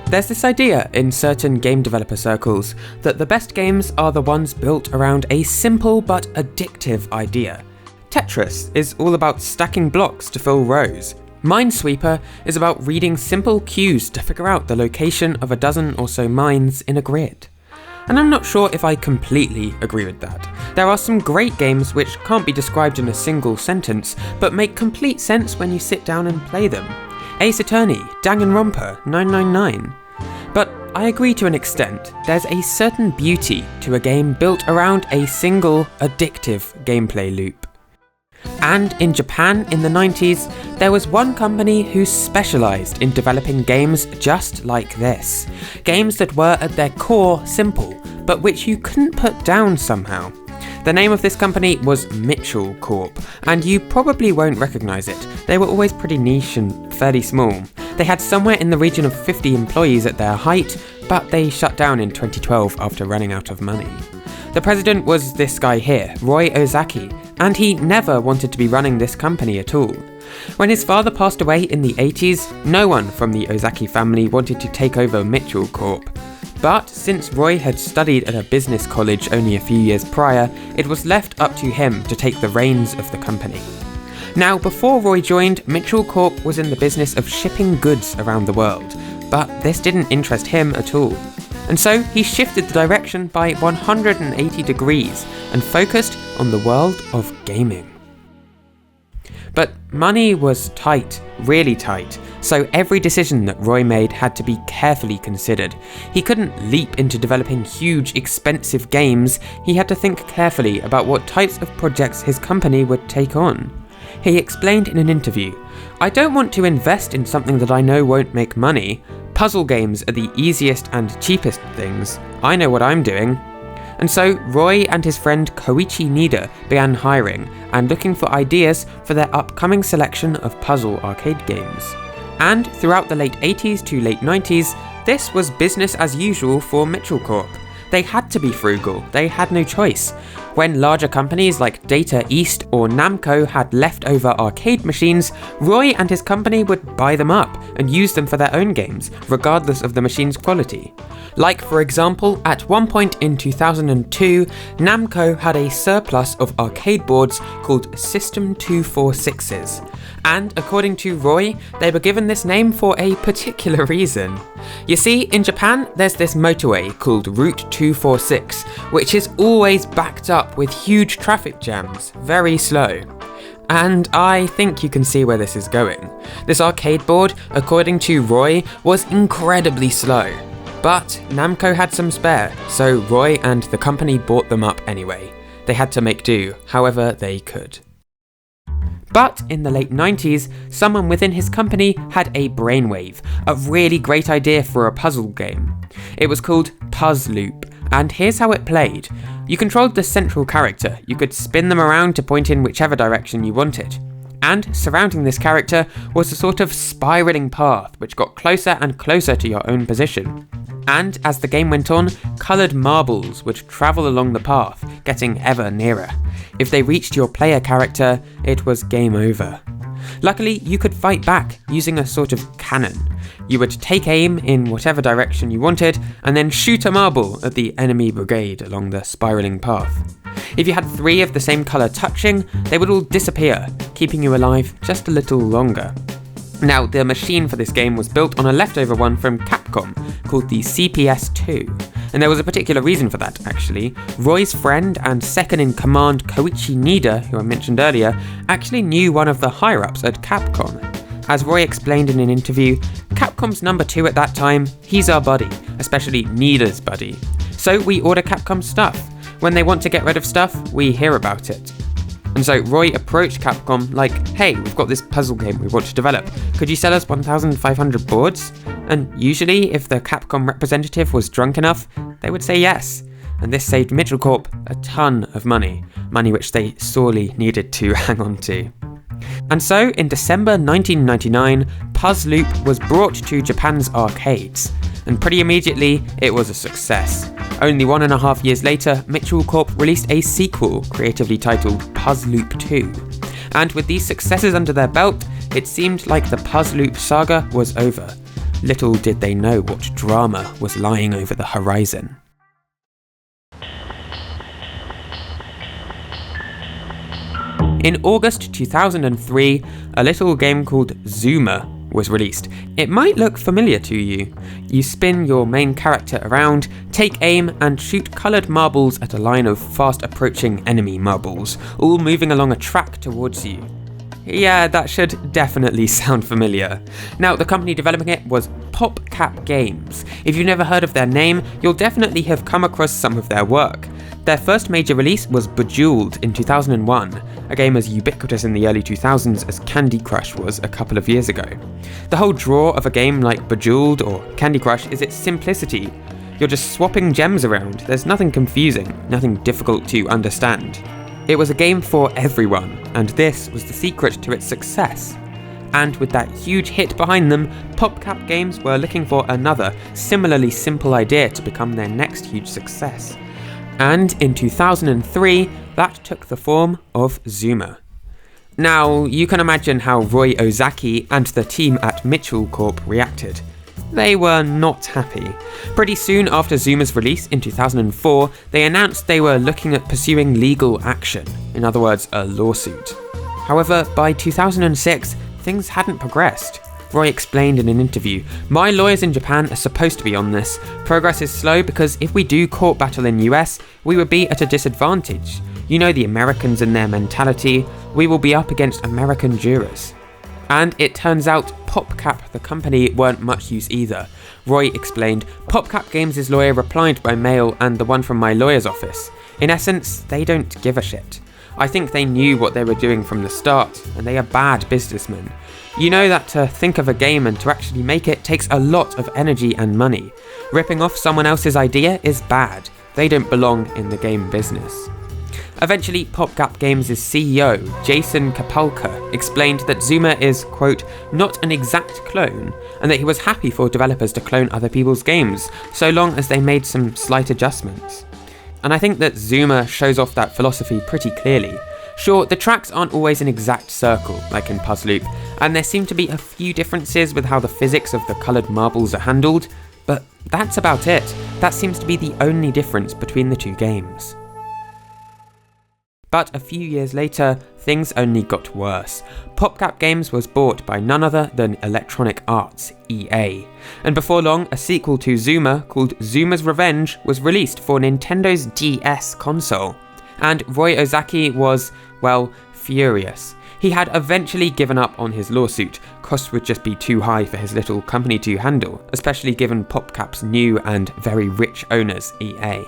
There's this idea in certain game developer circles that the best games are the ones built around a simple but addictive idea. Tetris is all about stacking blocks to fill rows. Minesweeper is about reading simple cues to figure out the location of a dozen or so mines in a grid. And I'm not sure if I completely agree with that. There are some great games which can't be described in a single sentence, but make complete sense when you sit down and play them. Ace Attorney, Danganronpa, 999. But I agree to an extent. There's a certain beauty to a game built around a single, addictive gameplay loop. And in Japan in the 90s, there was one company who specialised in developing games just like this. Games that were at their core simple, but which you couldn't put down somehow. The name of this company was Mitchell Corp, and you probably won't recognise it. They were always pretty niche and fairly small. They had somewhere in the region of 50 employees at their height, but they shut down in 2012 after running out of money. The president was this guy here, Roy Ozaki, and he never wanted to be running this company at all. When his father passed away in the 80s, no one from the Ozaki family wanted to take over Mitchell Corp. But since Roy had studied at a business college only a few years prior, it was left up to him to take the reins of the company. Now, before Roy joined, Mitchell Corp was in the business of shipping goods around the world, but this didn't interest him at all. And so he shifted the direction by 180 degrees and focused on the world of gaming. But money was tight, really tight, so every decision that Roy made had to be carefully considered. He couldn't leap into developing huge, expensive games. He had to think carefully about what types of projects his company would take on. He explained in an interview, "I don't want to invest in something that I know won't make money. Puzzle games are the easiest and cheapest things. I know what I'm doing." And so Roy and his friend Koichi Nida began hiring and looking for ideas for their upcoming selection of puzzle arcade games. And throughout the late 80s to late 90s, this was business as usual for Mitchell Corp. They had to be frugal, they had no choice. When larger companies like Data East or Namco had leftover arcade machines, Roy and his company would buy them up and use them for their own games, regardless of the machine's quality. Like, for example, at one point in 2002, Namco had a surplus of arcade boards called System 246s. And according to Roy, they were given this name for a particular reason. You see, in Japan, there's this motorway called Route 246, which is always backed up with huge traffic jams, very slow. And I think you can see where this is going. This arcade board, according to Roy, was incredibly slow. But Namco had some spare, so Roy and the company bought them up anyway. They had to make do, however they could. But in the late 90s, someone within his company had a brainwave, a really great idea for a puzzle game. It was called Puzz Loop, and here's how it played. You controlled the central character, you could spin them around to point in whichever direction you wanted. And surrounding this character was a sort of spiralling path which got closer and closer to your own position. And as the game went on, coloured marbles would travel along the path, getting ever nearer. If they reached your player character, it was game over. Luckily, you could fight back using a sort of cannon. You would take aim in whatever direction you wanted, and then shoot a marble at the enemy brigade along the spiralling path. If you had 3 of the same colour touching, they would all disappear, keeping you alive just a little longer. Now, the machine for this game was built on a leftover one from Capcom, called the CPS-2. And there was a particular reason for that, actually. Roy's friend and second-in-command Koichi Nida, who I mentioned earlier, actually knew one of the higher-ups at Capcom. As Roy explained in an interview, Capcom's number 2 at that time, he's our buddy, especially Nida's buddy. So we order Capcom stuff. When they want to get rid of stuff, we hear about it. And so Roy approached Capcom like, "Hey, we've got this puzzle game we want to develop. Could you sell us 1,500 boards?" And usually, if the Capcom representative was drunk enough, they would say yes. And this saved Mitchell Corp a ton of money which they sorely needed to hang on to. And so, in December 1999, Puzz Loop was brought to Japan's arcades. And pretty immediately, it was a success. Only 1.5 years later, Mitchell Corp released a sequel, creatively titled Puzz Loop 2. And with these successes under their belt, it seemed like the Puzz Loop saga was over. Little did they know what drama was lying over the horizon. In August 2003, a little game called Zuma was released. It might look familiar to you. You spin your main character around, take aim, and shoot coloured marbles at a line of fast approaching enemy marbles, all moving along a track towards you. Yeah, that should definitely sound familiar. Now, the company developing it was PopCap Games. If you've never heard of their name, you'll definitely have come across some of their work. Their first major release was Bejeweled in 2001, a game as ubiquitous in the early 2000s as Candy Crush was a couple of years ago. The whole draw of a game like Bejeweled or Candy Crush is its simplicity. You're just swapping gems around, there's nothing confusing, nothing difficult to understand. It was a game for everyone, and this was the secret to its success. And with that huge hit behind them, PopCap Games were looking for another, similarly simple idea to become their next huge success. And in 2003, that took the form of Zuma. Now, you can imagine how Roy Ozaki and the team at Mitchell Corp reacted. They were not happy. Pretty soon after Zuma's release in 2004, they announced they were looking at pursuing legal action, in other words, a lawsuit. However, by 2006, things hadn't progressed. Roy explained in an interview, "My lawyers in Japan are supposed to be on this. Progress is slow because if we do court battle in US, we would be at a disadvantage. You know the Americans and their mentality, we will be up against American jurors." And it turns out PopCap, the company, weren't much use either. Roy explained, "PopCap Games' lawyer replied by mail and the one from my lawyer's office. In essence, they don't give a shit. I think they knew what they were doing from the start, and they are bad businessmen. You know that to think of a game and to actually make it takes a lot of energy and money. Ripping off someone else's idea is bad. They don't belong in the game business." Eventually, PopCap Games' CEO, Jason Kapalka, explained that Zuma is, quote, "not an exact clone," and that he was happy for developers to clone other people's games, so long as they made some slight adjustments. And I think that Zuma shows off that philosophy pretty clearly. Sure, the tracks aren't always an exact circle, like in Puzz Loop, and there seem to be a few differences with how the physics of the coloured marbles are handled, but that's about it. That seems to be the only difference between the two games. But a few years later, things only got worse. PopCap Games was bought by none other than Electronic Arts, EA. And before long, a sequel to Zuma, called Zuma's Revenge, was released for Nintendo's DS console. And Roy Ozaki was, well, furious. He had eventually given up on his lawsuit. Costs would just be too high for his little company to handle, especially given PopCap's new and very rich owners, EA.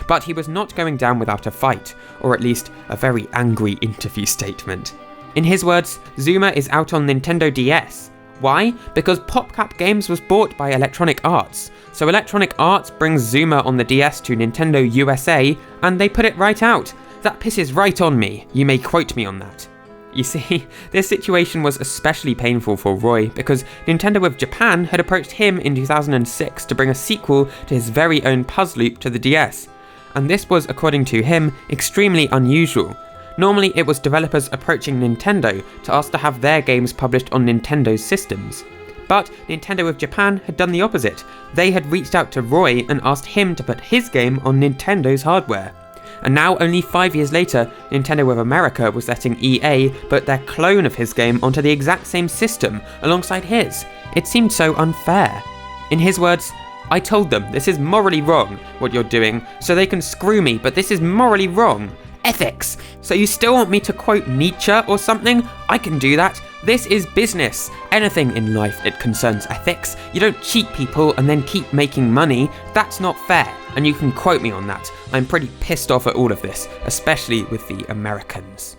But he was not going down without a fight, or at least a very angry interview statement. In his words, Zuma is out on Nintendo DS. Why? Because PopCap Games was bought by Electronic Arts. So Electronic Arts brings Zuma on the DS to Nintendo USA, and they put it right out. That pisses right on me. You may quote me on that. You see, this situation was especially painful for Roy because Nintendo of Japan had approached him in 2006 to bring a sequel to his very own Puzz Loop to the DS. And this was, according to him, extremely unusual. Normally it was developers approaching Nintendo to ask to have their games published on Nintendo's systems. But Nintendo of Japan had done the opposite. They had reached out to Roy and asked him to put his game on Nintendo's hardware. And now, only 5 years later, Nintendo of America was letting EA put their clone of his game onto the exact same system alongside his. It seemed so unfair. In his words, "I told them this is morally wrong, what you're doing, so they can screw me, but this is morally wrong. Ethics. So you still want me to quote Nietzsche or something? I can do that. This is business. Anything in life it concerns ethics. You don't cheat people and then keep making money. That's not fair. And you can quote me on that. I'm pretty pissed off at all of this, especially with the Americans."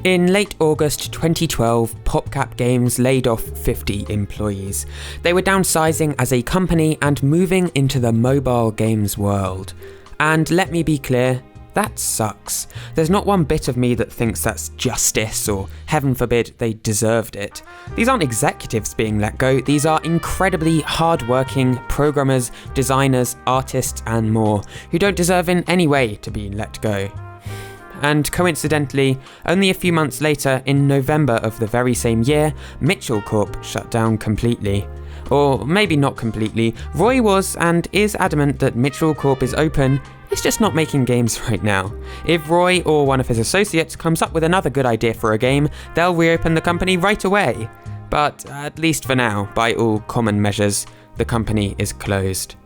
In late August 2012, PopCap Games laid off 50 employees. They were downsizing as a company and moving into the mobile games world. And let me be clear, that sucks. There's not one bit of me that thinks that's justice or, heaven forbid, they deserved it. These aren't executives being let go, these are incredibly hard-working programmers, designers, artists and more, who don't deserve in any way to be let go. and coincidentally, only a few months later, in November of the very same year, Mitchell Corp shut down completely. Or maybe not completely. Roy was and is adamant that Mitchell Corp is open, it's just not making games right now. If Roy or one of his associates comes up with another good idea for a game, they'll reopen the company right away. But at least for now, by all common measures, the company is closed.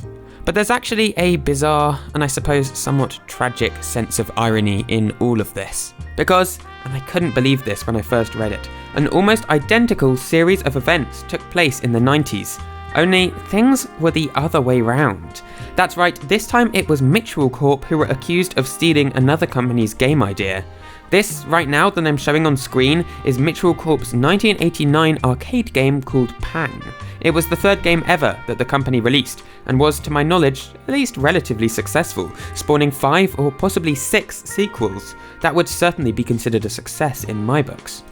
But there's actually a bizarre, and I suppose somewhat tragic sense of irony in all of this. Because, and I couldn't believe this when I first read it, an almost identical series of events took place in the 90s. Only things were the other way round. That's right, this time it was Mitchell Corp who were accused of stealing another company's game idea. This, right now, that I'm showing on screen, is Mitchell Corp's 1989 arcade game called Pang. It was the third game ever that the company released, and was, to my knowledge, at least relatively successful, spawning 5 or possibly 6 sequels. That would certainly be considered a success in my books.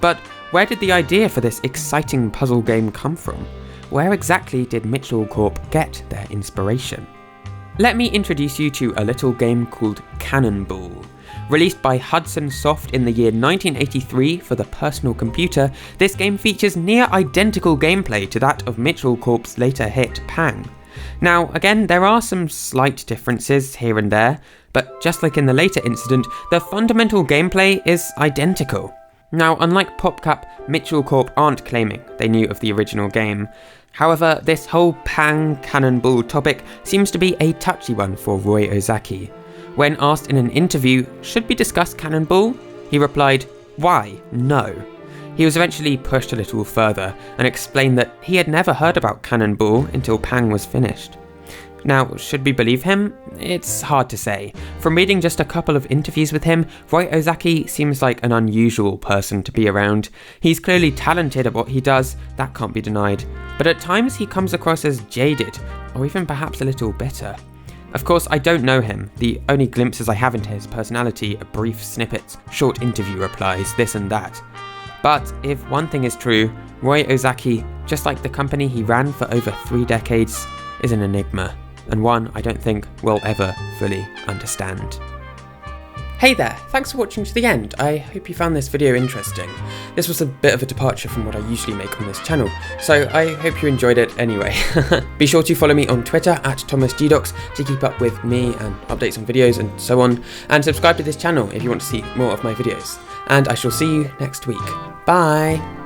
But where did the idea for this exciting puzzle game come from? Where exactly did Mitchell Corp get their inspiration? Let me introduce you to a little game called Cannonball. Released by Hudson Soft in the year 1983 for the personal computer, this game features near identical gameplay to that of Mitchell Corp's later hit Pang. Now, again, there are some slight differences here and there, but just like in the later incident, the fundamental gameplay is identical. Now, unlike PopCap, Mitchell Corp aren't claiming they knew of the original game. However, this whole Pang Cannonball topic seems to be a touchy one for Roy Ozaki. When asked in an interview, should we discuss Cannonball? He replied, why, no. He was eventually pushed a little further and explained that he had never heard about Cannonball until Pang was finished. Now, should we believe him? It's hard to say. From reading just a couple of interviews with him, Roy Ozaki seems like an unusual person to be around. He's clearly talented at what he does, that can't be denied, but at times he comes across as jaded, or even perhaps a little bitter. Of course, I don't know him. The only glimpses I have into his personality are brief snippets, short interview replies, this and that. But if one thing is true, Roy Ozaki, just like the company he ran for over 3 decades, is an enigma, and one I don't think we'll ever fully understand. Hey there, thanks for watching to the end. I hope you found this video interesting. This was a bit of a departure from what I usually make on this channel, so I hope you enjoyed it anyway. Be sure to follow me on Twitter at ThomasGdocs to keep up with me and updates on videos and so on, and subscribe to this channel if you want to see more of my videos. And I shall see you next week. Bye!